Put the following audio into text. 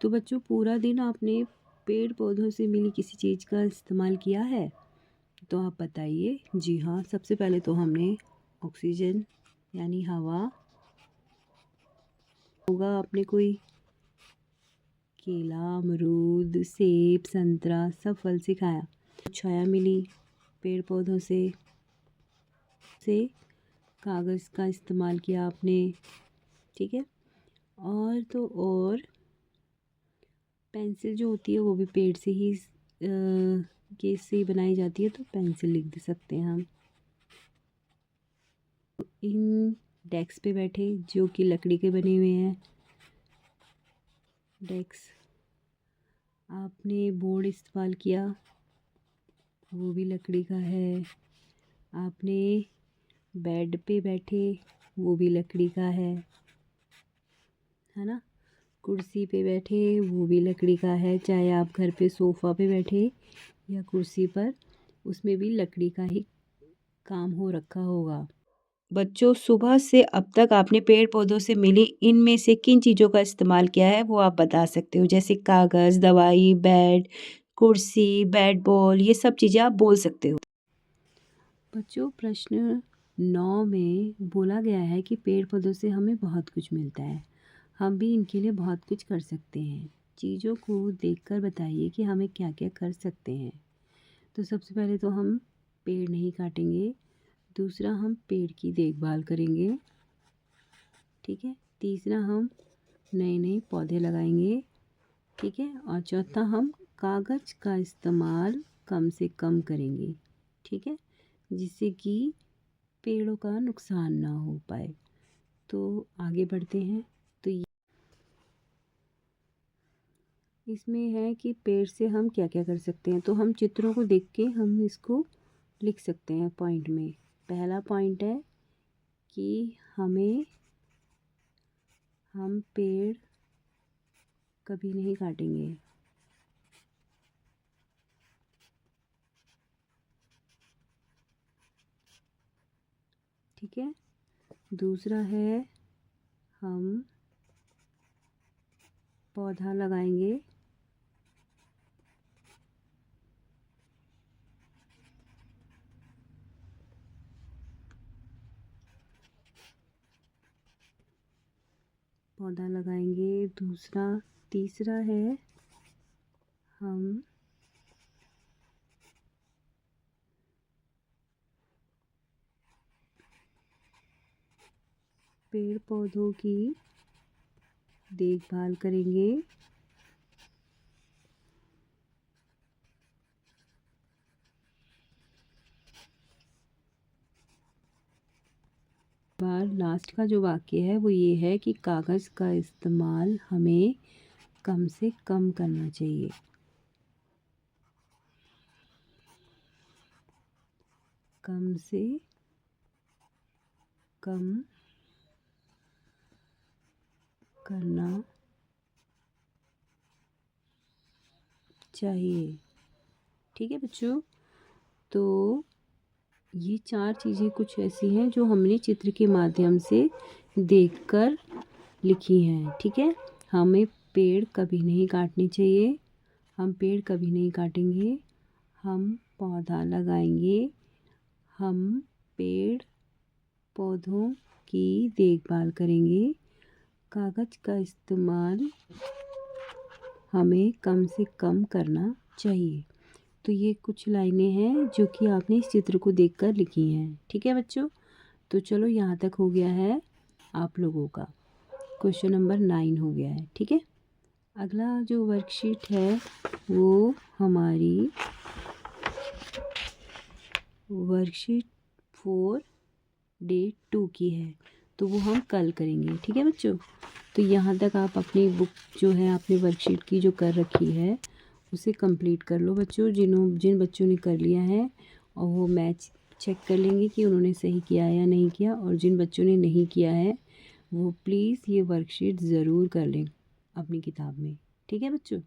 तो बच्चों पूरा दिन आपने पेड़ पौधों से मिली किसी चीज़ का इस्तेमाल किया है? तो आप बताइए। जी हाँ, सबसे पहले तो हमने ऑक्सीजन यानी हवा होगा, आपने कोई केला, अमरूद, सेब, संतरा सब फल से खाया। छाया मिली पेड़ पौधों से कागज़ का इस्तेमाल किया आपने, ठीक है। और तो और पेंसिल जो होती है वो भी पेड़ से ही केस से ही बनाई जाती है, तो पेंसिल लिख दे सकते हैं हम। इन डेस्क पे बैठे जो कि लकड़ी के बने हुए हैं डेस्क, आपने बोर्ड इस्तेमाल किया वो भी लकड़ी का है। आपने बेड पे बैठे वो भी लकड़ी का है ना। कुर्सी पे बैठे वो भी लकड़ी का है, चाहे आप घर पे सोफ़ा पे बैठे या कुर्सी पर, उसमें भी लकड़ी का ही काम हो रखा होगा। बच्चों सुबह से अब तक आपने पेड़ पौधों से मिली इनमें से किन चीज़ों का इस्तेमाल किया है वो आप बता सकते हो, जैसे कागज़, दवाई, बेड, कुर्सी, बैट बॉल, ये सब चीज़ें आप बोल सकते हो। बच्चों प्रश्न 9 में बोला गया है कि पेड़ पौधों से हमें बहुत कुछ मिलता है, हम भी इनके लिए बहुत कुछ कर सकते हैं। चीज़ों को देखकर बताइए कि हमें क्या क्या कर सकते हैं। तो सबसे पहले तो हम पेड़ नहीं काटेंगे, दूसरा हम पेड़ की देखभाल करेंगे, ठीक है। तीसरा हम नए नए पौधे लगाएंगे, ठीक है। और चौथा हम कागज़ का इस्तेमाल कम से कम करेंगे, ठीक है, जिससे कि पेड़ों का नुकसान ना हो पाए। तो आगे बढ़ते हैं। तो इसमें है कि पेड़ से हम क्या क्या कर सकते हैं, तो हम चित्रों को देख के हम इसको लिख सकते हैं पॉइंट में। पहला पॉइंट है कि हम पेड़ कभी नहीं काटेंगे, ठीक है। दूसरा है हम पौधा लगाएंगे, पौधा लगाएंगे। तीसरा है हम पेड़ पौधों की देखभाल करेंगे। बार लास्ट का जो वाक्य है वो ये है कि कागज़ का इस्तेमाल हमें कम से कम करना चाहिए। कम से कम करना चाहिए, ठीक है बच्चों। तो ये 4 चीज़ें कुछ ऐसी हैं जो हमने चित्र के माध्यम से देखकर लिखी हैं, ठीक है। हमें पेड़ कभी नहीं काटने चाहिए, हम पेड़ कभी नहीं काटेंगे, हम पौधा लगाएंगे, हम पेड़ पौधों की देखभाल करेंगे, कागज़ का इस्तेमाल हमें कम से कम करना चाहिए। तो ये कुछ लाइनें हैं जो कि आपने इस चित्र को देखकर लिखी हैं, ठीक है बच्चों। तो चलो यहाँ तक हो गया है आप लोगों का, क्वेश्चन नंबर 9 हो गया है, ठीक है। अगला जो वर्कशीट है वो हमारी वर्कशीट 4 डे 2 की है, तो वो हम कल करेंगे, ठीक है बच्चों। तो यहाँ तक आप अपनी बुक जो है आपने वर्कशीट की जो कर रखी है उसे कंप्लीट कर लो बच्चों। जिन बच्चों ने कर लिया है और वो मैच चेक कर लेंगे कि उन्होंने सही किया है या नहीं किया, और जिन बच्चों ने नहीं किया है वो प्लीज़ ये वर्कशीट ज़रूर कर लें अपनी किताब में, ठीक है बच्चों।